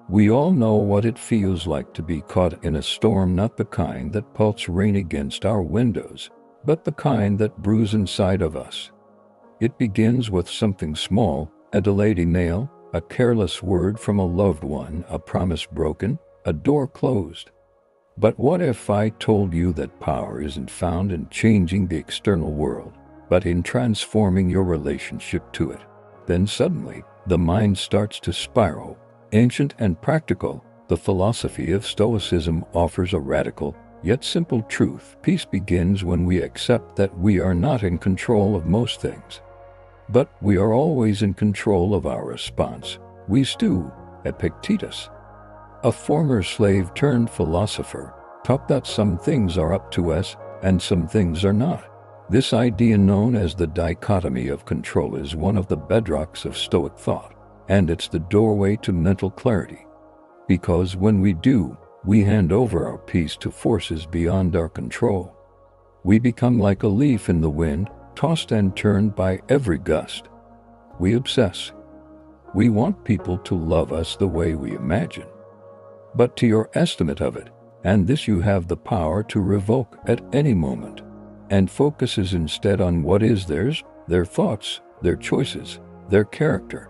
We all know what it feels like to be caught in a storm, not the kind that pelts rain against our windows, but the kind that brews inside of us. It begins with something small, a delayed email, a careless word from a loved one, a promise broken, a door closed. But what if I told you that power isn't found in changing the external world, but in transforming your relationship to it? Then suddenly, the mind starts to spiral. Ancient and practical, the philosophy of Stoicism offers a radical, yet simple truth. Peace begins when we accept that we are not in control of most things, but we are always in control of our response. We stew. Epictetus, a former slave turned philosopher, taught that some things are up to us and some things are not. This idea, known as the dichotomy of control, is one of the bedrocks of Stoic thought, and it's the doorway to mental clarity. Because when we do, we hand over our peace to forces beyond our control. We become like a leaf in the wind, tossed and turned by every gust. We obsess. We want people to love us the way we imagine. But to your estimate of it, and this you have the power to revoke at any moment, and focuses instead on what is theirs, their thoughts, their choices, their character.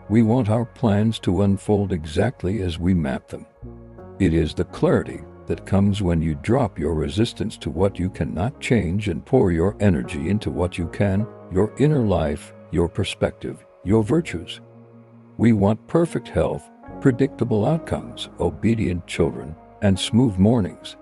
We want our plans to unfold exactly as we map them. It is the clarity that comes when you drop your resistance to what you cannot change and pour your energy into what you can, your inner life, your perspective, your virtues. We want perfect health, predictable outcomes, obedient children, and smooth mornings.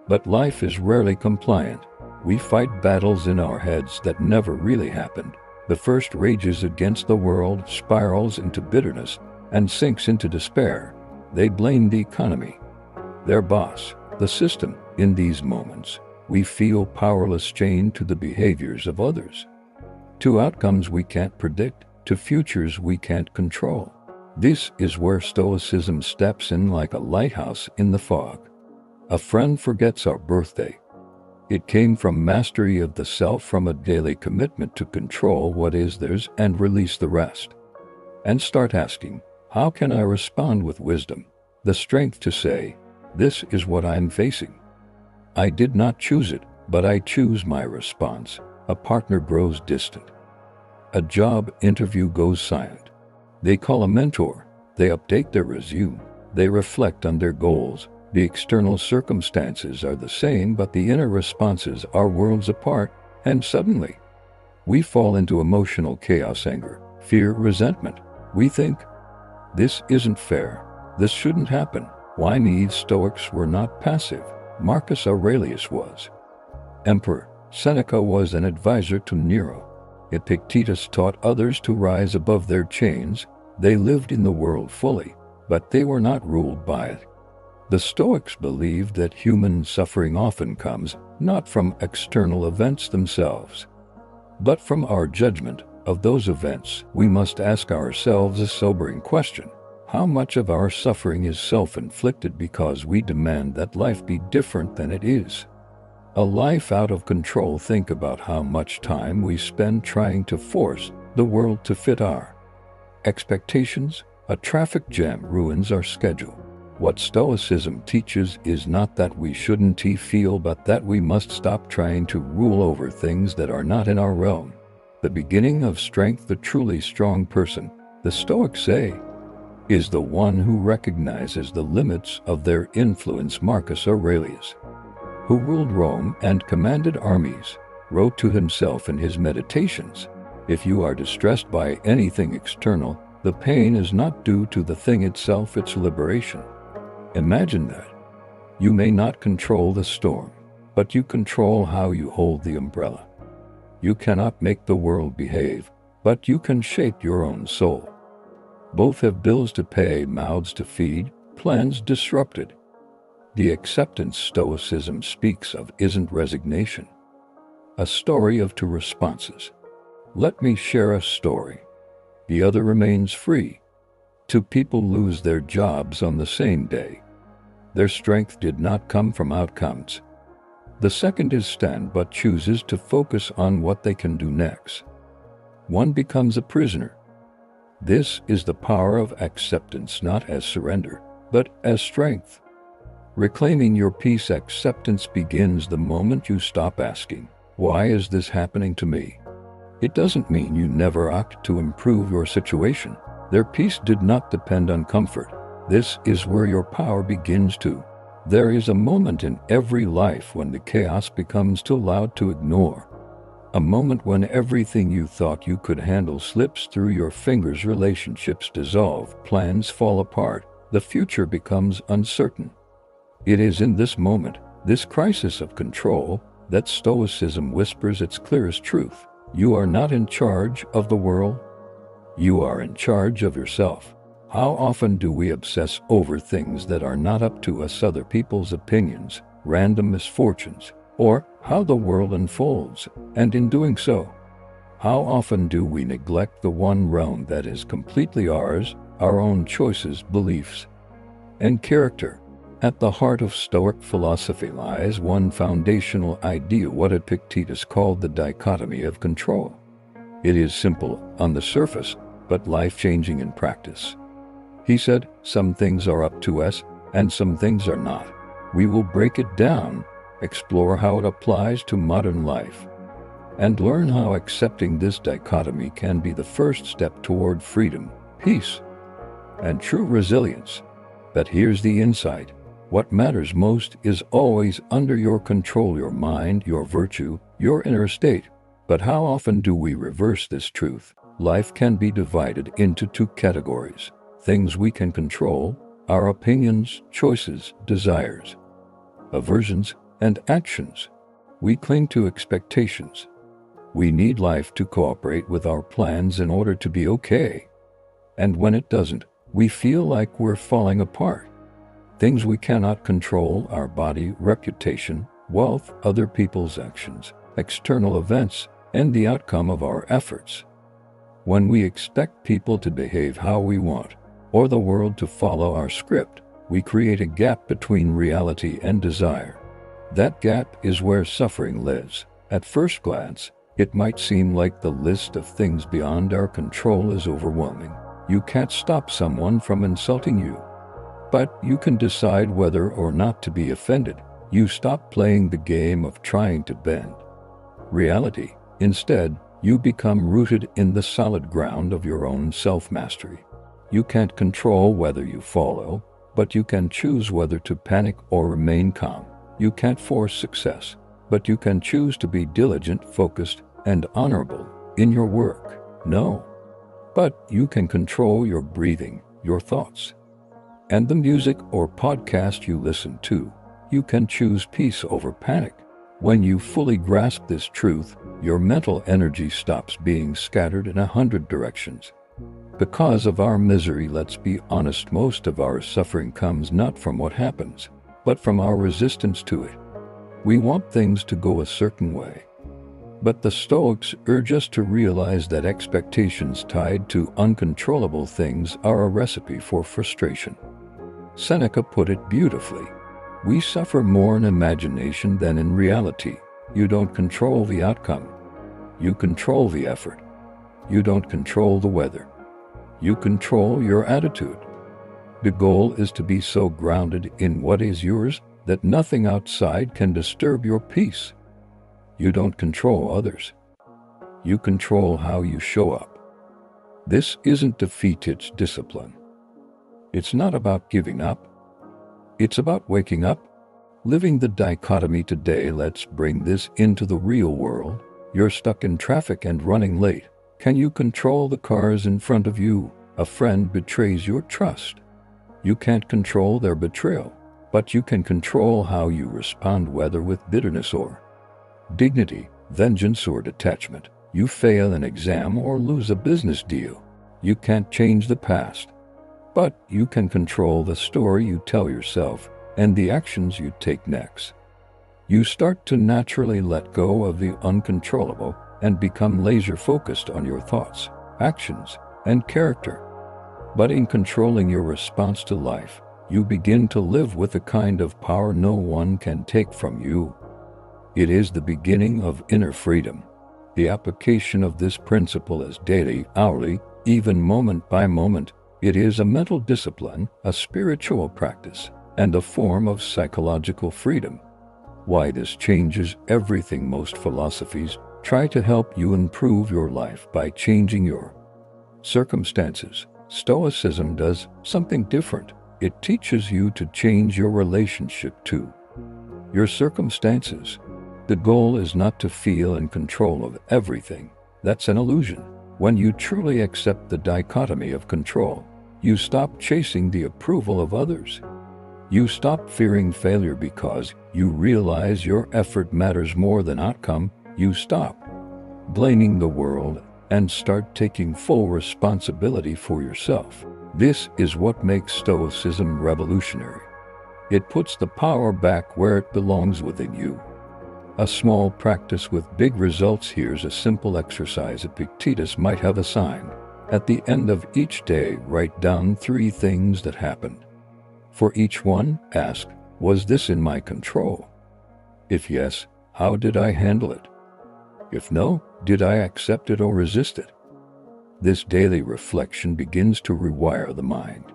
But life is rarely compliant. We fight battles in our heads that never really happened. The first rages against the world, spirals into bitterness, and sinks into despair. They blame the economy, their boss, the system. In these moments, we feel powerless, chained to the behaviors of others, to outcomes we can't predict, to futures we can't control. This is where Stoicism steps in like a lighthouse in the fog. A friend forgets our birthday. It came from mastery of the self, from a daily commitment to control what is theirs and release the rest. And start asking, how can I respond with wisdom? The strength to say, this is what I'm facing. I did not choose it, but I choose my response. A partner grows distant. A job interview goes silent. They call a mentor. They update their resume. They reflect on their goals. The external circumstances are the same, but the inner responses are worlds apart, and suddenly, we fall into emotional chaos, anger, fear, resentment. We think, this isn't fair. This shouldn't happen. Why me? Stoics were not passive. Marcus Aurelius was. Emperor Seneca was an advisor to Nero. Epictetus taught others to rise above their chains. They lived in the world fully, but they were not ruled by it. The Stoics believed that human suffering often comes not from external events themselves, but from our judgment of those events. We must ask ourselves a sobering question. How much of our suffering is self-inflicted because we demand that life be different than it is? A life out of control. Think about how much time we spend trying to force the world to fit our expectations. A traffic jam ruins our schedule. What Stoicism teaches is not that we shouldn't feel, but that we must stop trying to rule over things that are not in our realm. The beginning of strength, the truly strong person, the Stoics say, is the one who recognizes the limits of their influence. Marcus Aurelius, who ruled Rome and commanded armies, wrote to himself in his meditations, if you are distressed by anything external, the pain is not due to the thing itself, it's liberation. Imagine that. You may not control the storm, but you control how you hold the umbrella. You cannot make the world behave, but you can shape your own soul. Both have bills to pay, mouths to feed, plans disrupted. The acceptance Stoicism speaks of isn't resignation. A story of two responses. Let me share a story. The other remains free. Two people lose their jobs on the same day. Their strength did not come from outcomes. The second is stand but chooses to focus on what they can do next. One becomes a prisoner. This is the power of acceptance, not as surrender, but as strength. Reclaiming your peace acceptance begins the moment you stop asking, "Why is this happening to me?" It doesn't mean you never act to improve your situation. Their peace did not depend on comfort. This is where your power begins to. There is a moment in every life when the chaos becomes too loud to ignore. A moment when everything you thought you could handle slips through your fingers, relationships dissolve, plans fall apart, the future becomes uncertain. It is in this moment, this crisis of control, that Stoicism whispers its clearest truth. You are not in charge of the world. You are in charge of yourself. How often do we obsess over things that are not up to us, other people's opinions, random misfortunes, or how the world unfolds, and in doing so, how often do we neglect the one realm that is completely ours, our own choices, beliefs, and character? At the heart of Stoic philosophy lies one foundational idea, what Epictetus called the dichotomy of control. It is simple on the surface, but life-changing in practice. He said, some things are up to us, and some things are not. We will break it down, explore how it applies to modern life, and learn how accepting this dichotomy can be the first step toward freedom, peace, and true resilience. But here's the insight. What matters most is always under your control, your mind, your virtue, your inner state. But how often do we reverse this truth? Life can be divided into two categories. Things we can control, our opinions, choices, desires, aversions, and actions. We cling to expectations. We need life to cooperate with our plans in order to be okay. And when it doesn't, we feel like we're falling apart. Things we cannot control, our body, reputation, wealth, other people's actions, external events, and the outcome of our efforts. When we expect people to behave how we want, or the world to follow our script, we create a gap between reality and desire. That gap is where suffering lives. At first glance, it might seem like the list of things beyond our control is overwhelming. You can't stop someone from insulting you, but you can decide whether or not to be offended. You stop playing the game of trying to bend reality. Instead, you become rooted in the solid ground of your own self-mastery. You can't control whether you follow, but you can choose whether to panic or remain calm. You can't force success, but you can choose to be diligent, focused, and honorable in your work. No, but you can control your breathing, your thoughts, and the music or podcast you listen to. You can choose peace over panic. When you fully grasp this truth, your mental energy stops being scattered in 100 directions. Because of our misery, let's be honest, most of our suffering comes not from what happens, but from our resistance to it. We want things to go a certain way. But the Stoics urge us to realize that expectations tied to uncontrollable things are a recipe for frustration. Seneca put it beautifully. We suffer more in imagination than in reality. You don't control the outcome. You control the effort. You don't control the weather. You control your attitude. The goal is to be so grounded in what is yours that nothing outside can disturb your peace. You don't control others. You control how you show up. This isn't defeat, it's discipline. It's not about giving up. It's about waking up, living the dichotomy today. Let's bring this into the real world. You're stuck in traffic and running late. Can you control the cars in front of you? A friend betrays your trust. You can't control their betrayal, but you can control how you respond, whether with bitterness or dignity, vengeance or detachment. You fail an exam or lose a business deal. You can't change the past, but you can control the story you tell yourself and the actions you take next. You start to naturally let go of the uncontrollable and become laser-focused on your thoughts, actions, and character. But in controlling your response to life, you begin to live with a kind of power no one can take from you. It is the beginning of inner freedom. The application of this principle is daily, hourly, even moment by moment, It is a mental discipline, a spiritual practice, and a form of psychological freedom. Why this changes everything. Most philosophies try to help you improve your life by changing your circumstances. Stoicism does something different. It teaches you to change your relationship to your circumstances. The goal is not to feel in control of everything. That's an illusion. When you truly accept the dichotomy of control, you stop chasing the approval of others. You stop fearing failure because you realize your effort matters more than outcome. You stop blaming the world and start taking full responsibility for yourself. This is what makes Stoicism revolutionary. It puts the power back where it belongs, within you. A small practice with big results. Here's a simple exercise Epictetus might have assigned. At the end of each day, write down 3 things that happened. For each one, ask, was this in my control? If yes, how did I handle it? If no, did I accept it or resist it? This daily reflection begins to rewire the mind.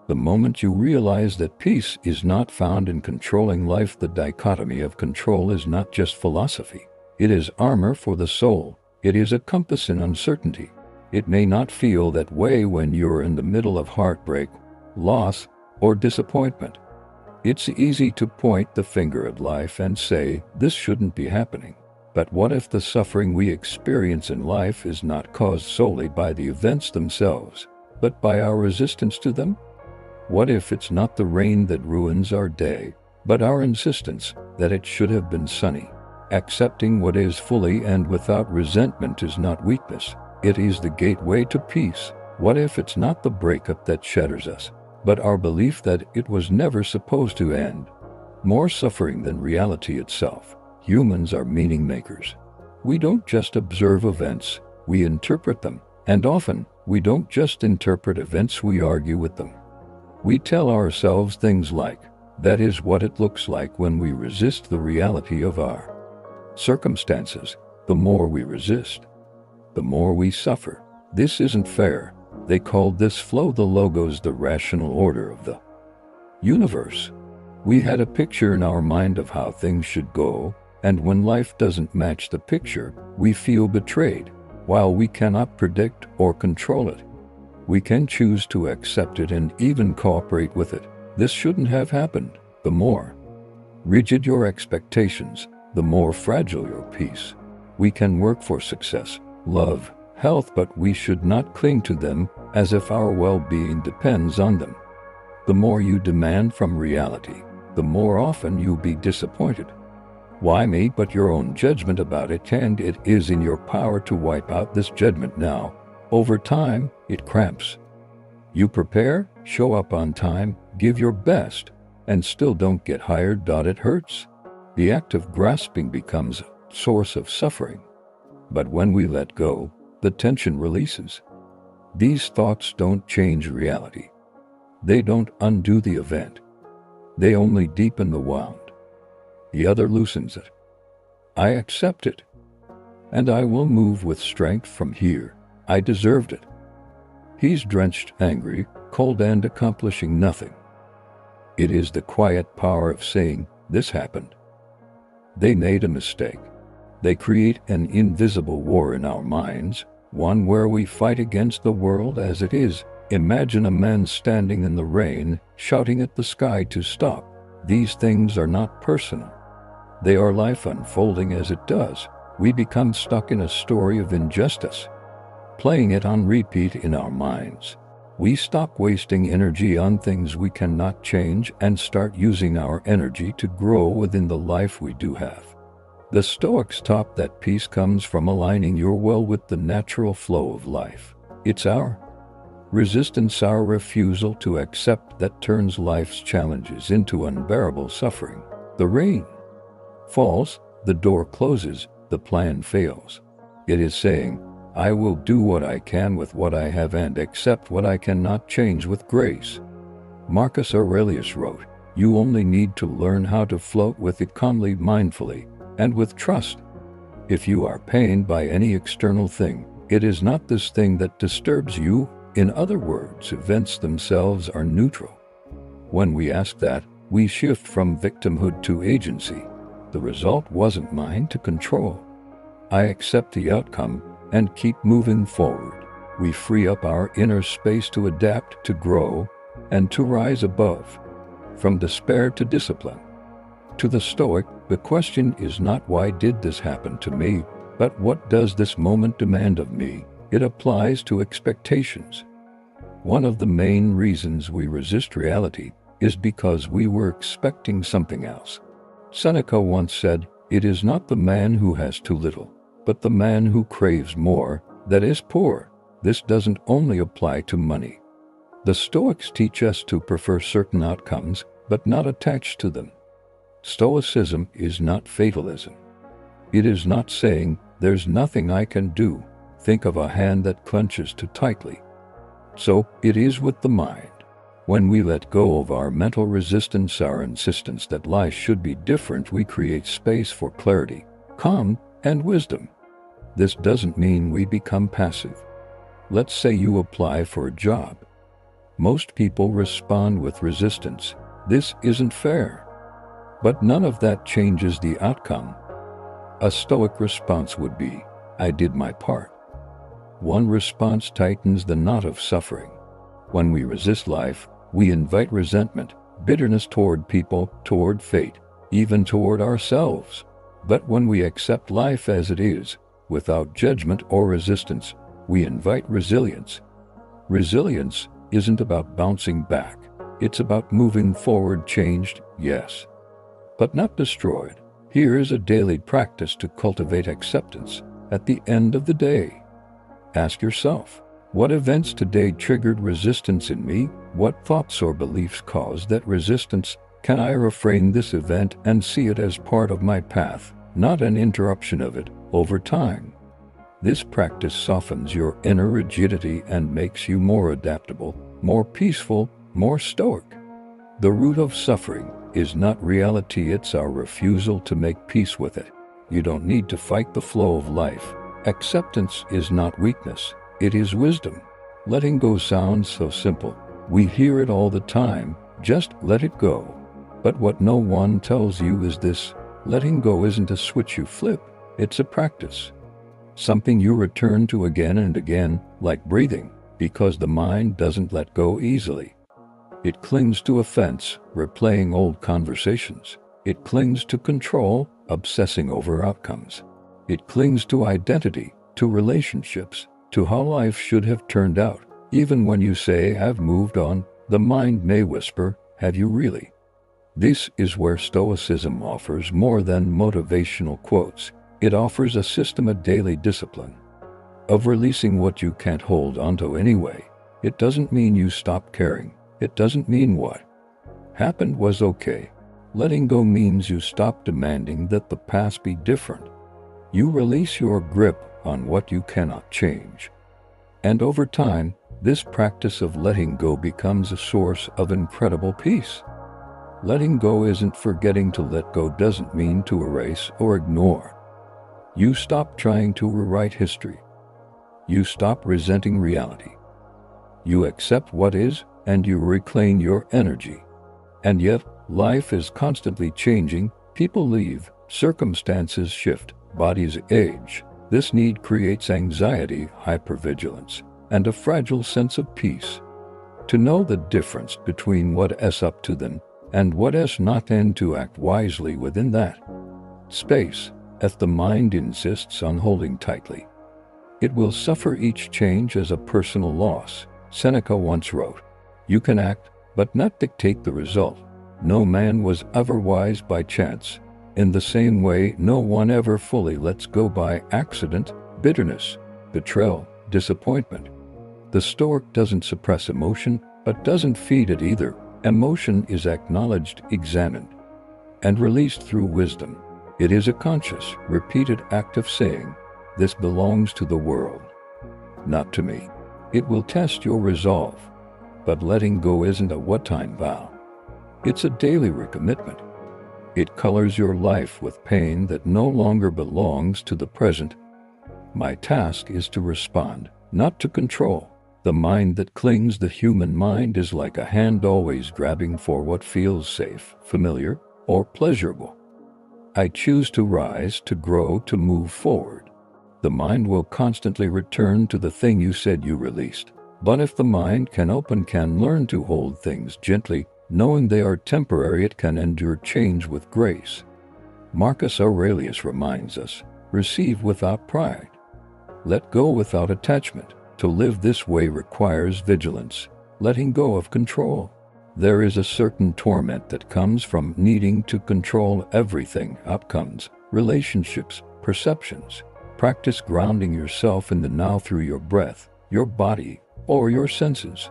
The moment you realize that peace is not found in controlling life, the dichotomy of control is not just philosophy. It is armor for the soul. It is a compass in uncertainty. It may not feel that way when you're in the middle of heartbreak, loss, or disappointment. It's easy to point the finger at life and say, this shouldn't be happening. But what if the suffering we experience in life is not caused solely by the events themselves, but by our resistance to them? What if it's not the rain that ruins our day, but our insistence that it should have been sunny? Accepting what is fully and without resentment is not weakness. It is the gateway to peace. What if it's not the breakup that shatters us, but our belief that it was never supposed to end? More suffering than reality itself. Humans are meaning makers. We don't just observe events, we interpret them. And often, we don't just interpret events, we argue with them. We tell ourselves things like, that is what it looks like when we resist the reality of our circumstances. The more we resist, the more we suffer. This isn't fair. They called this flow the logos, the rational order of the universe. We had a picture in our mind of how things should go, and when life doesn't match the picture, we feel betrayed. While we cannot predict or control it, we can choose to accept it and even cooperate with it. This shouldn't have happened. The more rigid your expectations, the more fragile your peace. We can work for success, love, health, but we should not cling to them as if our well-being depends on them. The more you demand from reality, the more often you'll be disappointed. Why me? But your own judgment about it, and it is in your power to wipe out this judgment now. Over time, it cramps. You prepare, show up on time, give your best, and still don't get hired. It hurts. The act of grasping becomes a source of suffering. But when we let go, the tension releases. These thoughts don't change reality. They don't undo the event. They only deepen the wound. The other loosens it. I accept it, and I will move with strength from here. I deserved it. He's drenched, angry, cold, and accomplishing nothing. It is the quiet power of saying, this happened. They made a mistake. They create an invisible war in our minds, one where we fight against the world as it is. Imagine a man standing in the rain, shouting at the sky to stop. These things are not personal. They are life unfolding as it does. We become stuck in a story of injustice, playing it on repeat in our minds. We stop wasting energy on things we cannot change and start using our energy to grow within the life we do have. The Stoics taught that peace comes from aligning your will with the natural flow of life. It's our resistance, our refusal to accept, that turns life's challenges into unbearable suffering. The rain falls, the door closes, the plan fails. It is saying, I will do what I can with what I have and accept what I cannot change with grace. Marcus Aurelius wrote, you only need to learn how to float with it calmly, mindfully, and with trust. If you are pained by any external thing, it is not this thing that disturbs you, In other words, events themselves are neutral. When we ask that, we shift from victimhood to agency. The result wasn't mine to control. I accept the outcome and keep moving forward. We free up our inner space to adapt, to grow, and to rise above. From despair to discipline. To the Stoic, the question is not why did this happen to me, but what does this moment demand of me? It applies to expectations. One of the main reasons we resist reality is because we were expecting something else. Seneca once said, "It is not the man who has too little, but the man who craves more, that is poor." This doesn't only apply to money. The Stoics teach us to prefer certain outcomes, but not attached to them. Stoicism is not fatalism. It is not saying, "There's nothing I can do." Think of a hand that clenches too tightly. So it is with the mind. When we let go of our mental resistance, our insistence that life should be different, we create space for clarity, calm, and wisdom. This doesn't mean we become passive. Let's say you apply for a job. Most people respond with resistance. This isn't fair. But none of that changes the outcome. A Stoic response would be, "I did my part." One response tightens the knot of suffering. When we resist life, we invite resentment, bitterness toward people, toward fate, even toward ourselves. But when we accept life as it is, without judgment or resistance, we invite resilience. Resilience isn't about bouncing back. It's about moving forward, changed, yes, but not destroyed. Here is a daily practice to cultivate acceptance. At the end of the day, ask yourself, what events today triggered resistance in me? What thoughts or beliefs caused that resistance? Can I reframe this event and see it as part of my path, not an interruption of it? Over time, this practice softens your inner rigidity and makes you more adaptable, more peaceful, more stoic. The root of suffering is not reality, it's our refusal to make peace with it. You don't need to fight the flow of life. Acceptance is not weakness, it is wisdom. Letting go sounds so simple. We hear it all the time, just let it go. But what no one tells you is this: letting go isn't a switch you flip, it's a practice. Something you return to again and again, like breathing, because the mind doesn't let go easily. It clings to offense, replaying old conversations. It clings to control, obsessing over outcomes. It clings to identity, to relationships, to how life should have turned out. Even when you say, "I've moved on," the mind may whisper, "Have you really?" This is where Stoicism offers more than motivational quotes. It offers a system, a daily discipline of releasing what you can't hold onto anyway. It doesn't mean you stop caring. It doesn't mean what happened was okay. Letting go means you stop demanding that the past be different. You release your grip on what you cannot change. And over time, this practice of letting go becomes a source of incredible peace. Letting go isn't forgetting to let go, doesn't mean to erase or ignore. You stop trying to rewrite history. You stop resenting reality. You accept what is, and you reclaim your energy. And yet, life is constantly changing. People leave, circumstances shift, bodies age. This need creates anxiety, hypervigilance, and a fragile sense of peace. To know the difference between what is up to them and what is not, and to act wisely within that space, if the mind insists on holding tightly, it will suffer each change as a personal loss. Seneca once wrote, "You can act, but not dictate the result. No man was ever wise by chance. In the same way, no one ever fully lets go by accident." Bitterness, betrayal, disappointment. The Stoic doesn't suppress emotion, but doesn't feed it either. Emotion is acknowledged, examined, and released through wisdom. It is a conscious, repeated act of saying, "This belongs to the world, not to me." It will test your resolve. But letting go isn't a one-time vow. It's a daily recommitment. It colors your life with pain that no longer belongs to the present. My task is to respond, not to control. The mind that clings, the human mind, is like a hand always grabbing for what feels safe, familiar, or pleasurable. I choose to rise, to grow, to move forward. The mind will constantly return to the thing you said you released. But if the mind can learn to hold things gently, knowing they are temporary, it can endure change with grace. Marcus Aurelius reminds us, receive without pride. Let go without attachment. To live this way requires vigilance, letting go of control. There is a certain torment that comes from needing to control everything: outcomes, relationships, perceptions. Practice grounding yourself in the now through your breath, your body, or your senses.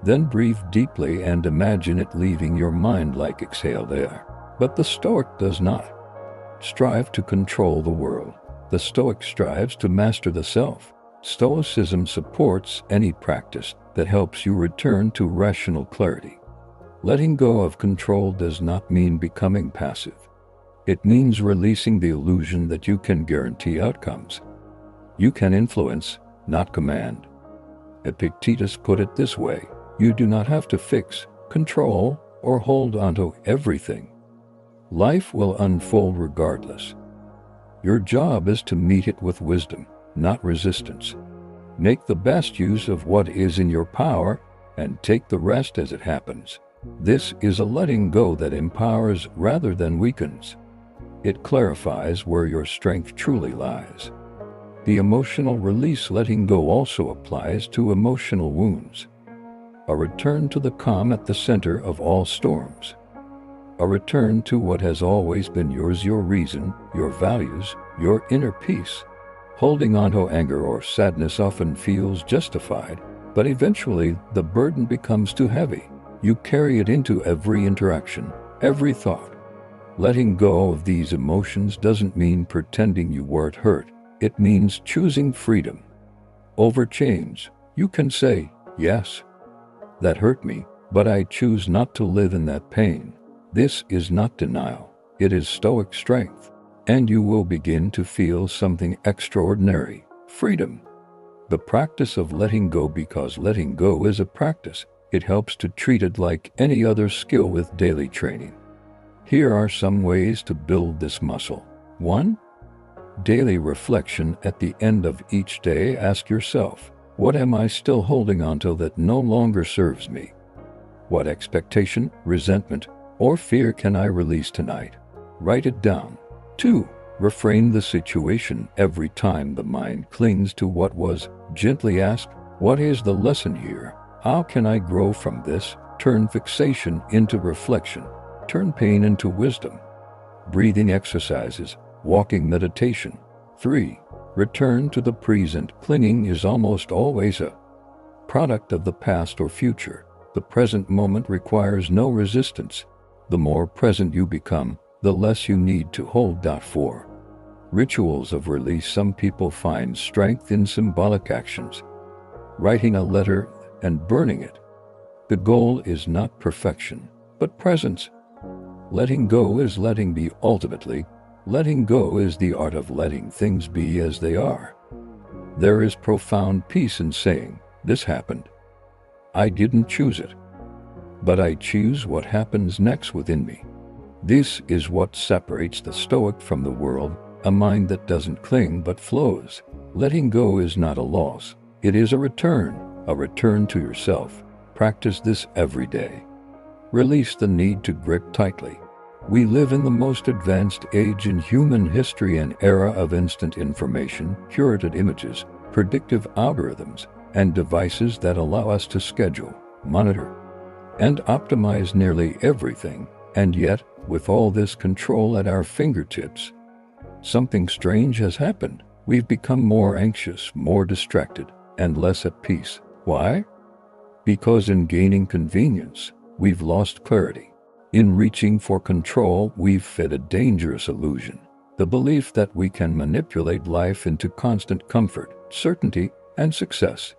Then breathe deeply and imagine it leaving your mind like exhaled air. But the Stoic does not strive to control the world. The Stoic strives to master the self. Stoicism supports any practice that helps you return to rational clarity. Letting go of control does not mean becoming passive. It means releasing the illusion that you can guarantee outcomes. You can influence, not command. Epictetus put it this way: you do not have to fix, control, or hold onto everything. Life will unfold regardless. Your job is to meet it with wisdom, not resistance. Make the best use of what is in your power and take the rest as it happens. This is a letting go that empowers rather than weakens. It clarifies where your strength truly lies. The emotional release letting go also applies to emotional wounds. A return to the calm at the center of all storms. A return to what has always been yours: your reason, your values, your inner peace. Holding on to anger or sadness often feels justified, but eventually the burden becomes too heavy. You carry it into every interaction, every thought. Letting go of these emotions doesn't mean pretending you weren't hurt. It means choosing freedom over change. You can say, yes, that hurt me, but I choose not to live in that pain. This is not denial. It is Stoic strength. And you will begin to feel something extraordinary: freedom. The practice of letting go, because letting go is a practice. It helps to treat it like any other skill with daily training. Here are some ways to build this muscle. 1. Daily reflection. At the end of each day, ask yourself, what am I still holding on to that no longer serves me? What expectation, resentment, or fear can I release tonight? Write it down. 2. Reframe the situation. Every time the mind clings to what was, gently ask, what is the lesson here? How can I grow from this? Turn fixation into reflection. Turn pain into wisdom. Breathing exercises, walking meditation. 3. Return to the present. Clinging is almost always a product of the past or future. The present moment requires no resistance. The more present you become, the less you need to hold out for. Rituals of release. Some people find strength in symbolic actions. Writing a letter and burning it. The goal is not perfection, but presence. Letting go is letting be. Ultimately, letting go is the art of letting things be as they are. There is profound peace in saying, this happened. I didn't choose it, but I choose what happens next within me. This is what separates the Stoic from the world, a mind that doesn't cling but flows. Letting go is not a loss. It is a return to yourself. Practice this every day. Release the need to grip tightly. We live in the most advanced age in human history, an era of instant information, curated images, predictive algorithms, and devices that allow us to schedule, monitor, and optimize nearly everything. And yet, with all this control at our fingertips, something strange has happened. We've become more anxious, more distracted, and less at peace. Why? Because in gaining convenience, we've lost clarity. In reaching for control, we've fed a dangerous illusion: the belief that we can manipulate life into constant comfort, certainty, and success.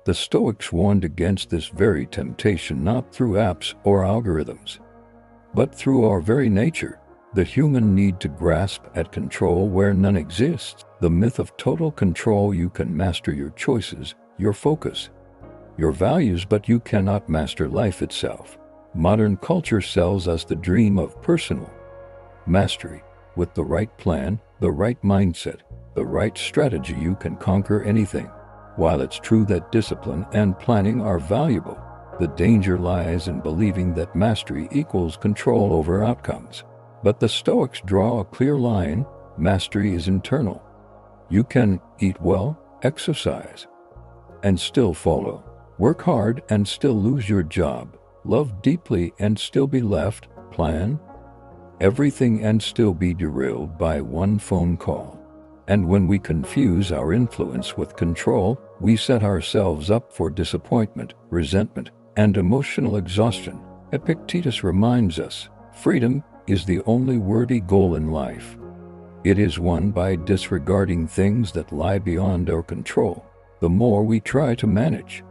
The Stoics warned against this very temptation, not through apps or algorithms, but through our very nature, the human need to grasp at control where none exists. The myth of total control. You can master your choices, your focus, your values, but you cannot master life itself. Modern culture sells us the dream of personal mastery. With the right plan, the right mindset, the right strategy, you can conquer anything. While it's true that discipline and planning are valuable, the danger lies in believing that mastery equals control over outcomes. But the Stoics draw a clear line. Mastery is internal. You can eat well, exercise, and still follow. Work hard and still lose your job. Love deeply and still be left. Plan everything and still be derailed by one phone call. And when we confuse our influence with control, we set ourselves up for disappointment, resentment, and emotional exhaustion. Epictetus reminds us, freedom is the only worthy goal in life. It is won by disregarding things that lie beyond our control. The more we try to manage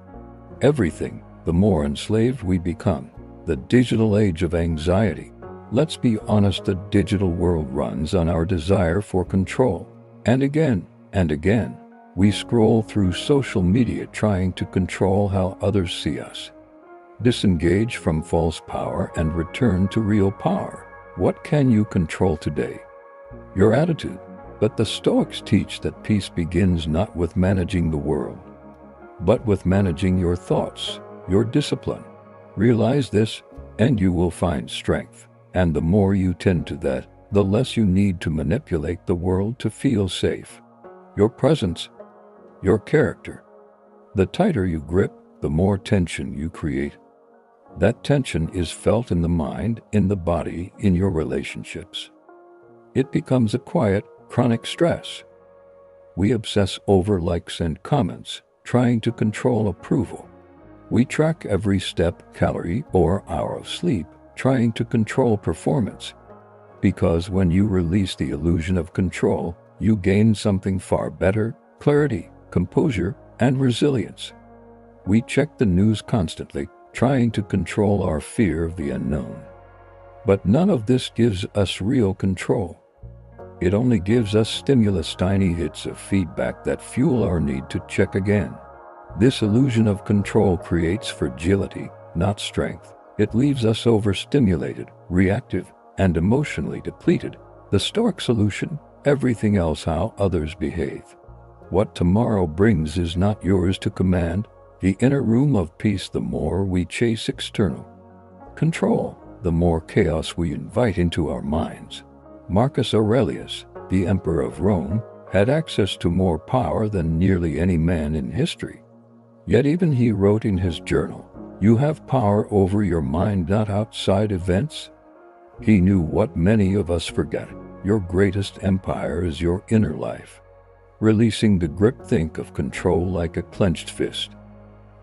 everything, the more enslaved we become. The digital age of anxiety. Let's be honest, the digital world runs on our desire for control. And again, we scroll through social media trying to control how others see us. Disengage from false power and return to real power. What can you control today? Your attitude. But the Stoics teach that peace begins not with managing the world, but with managing your thoughts, your discipline. Realize this, and you will find strength. And the more you tend to that, the less you need to manipulate the world to feel safe. Your presence, your character. The tighter you grip, the more tension you create. That tension is felt in the mind, in the body, in your relationships. It becomes a quiet, chronic stress. We obsess over likes and comments, trying to control approval. We track every step, calorie, or hour of sleep, trying to control performance. Because when you release the illusion of control, you gain something far better: clarity, composure, and resilience. We check the news constantly, trying to control our fear of the unknown. But none of this gives us real control. It only gives us stimulus, tiny hits of feedback that fuel our need to check again. This illusion of control creates fragility, not strength. It leaves us overstimulated, reactive, and emotionally depleted. The Stoic solution: everything else how others behave. What tomorrow brings is not yours to command. The inner room of peace. The more we chase external control, the more chaos we invite into our minds. Marcus Aurelius, the emperor of Rome, had access to more power than nearly any man in history. Yet even he wrote in his journal, "You have power over your mind, not outside events." He knew what many of us forget: your greatest empire is your inner life. Releasing the grip. Think of control like a clenched fist.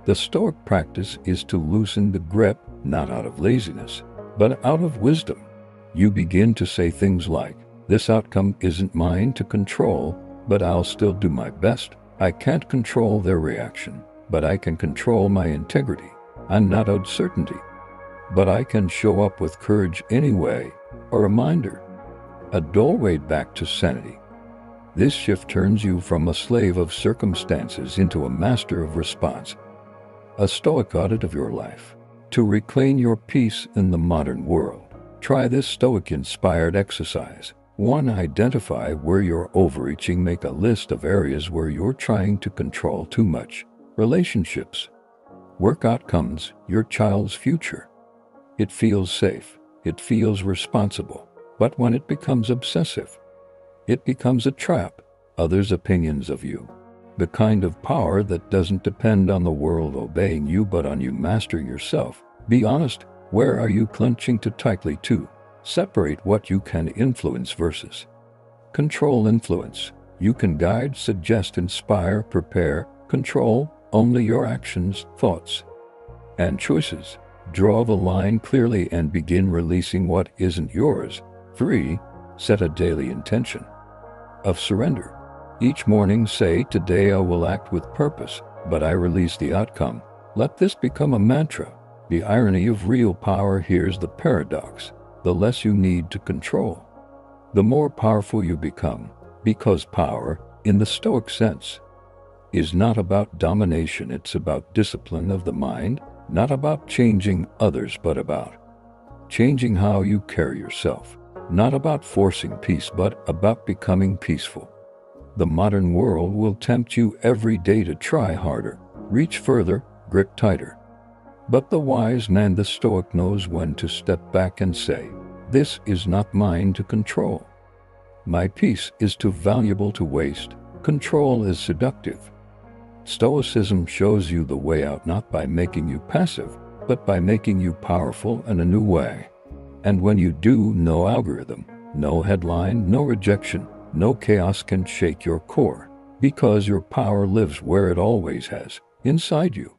The Stoic practice is to loosen the grip, not out of laziness, but out of wisdom. You begin to say things like, "This outcome isn't mine to control, but I'll still do my best. I can't control their reaction, but I can control my integrity. I'm not owed certainty, but I can show up with courage anyway." A reminder, a doorway back to sanity. This shift turns you from a slave of circumstances into a master of response. A Stoic audit of your life. To reclaim your peace in the modern world, try this Stoic-inspired exercise. 1. Identify where you're overreaching. Make a list of areas where you're trying to control too much. Relationships, work outcomes, your child's future. It feels safe. It feels responsible. But when it becomes obsessive, it becomes a trap. Others' opinions of you. The kind of power that doesn't depend on the world obeying you, but on you mastering yourself. Be honest. Where are you clenching too tightly to? Separate what you can influence versus control. Influence. You can guide, suggest, inspire, prepare. Control only your actions, thoughts, and choices. Draw the line clearly and begin releasing what isn't yours. 3. Set a daily intention of surrender. Each morning say, "Today I will act with purpose, but I release the outcome." Let this become a mantra. The irony of real power. Here's the paradox: the less you need to control, the more powerful you become, because power, in the Stoic sense, is not about domination, it's about discipline of the mind, not about changing others, but about changing how you carry yourself, not about forcing peace, but about becoming peaceful. The modern world will tempt you every day to try harder, reach further, grip tighter. But the wise man, the Stoic, knows when to step back and say, "This is not mine to control. My peace is too valuable to waste. Control is seductive." Stoicism shows you the way out, not by making you passive, but by making you powerful in a new way. And when you do, no algorithm, no headline, no rejection, no chaos can shake your core, because your power lives where it always has, inside you.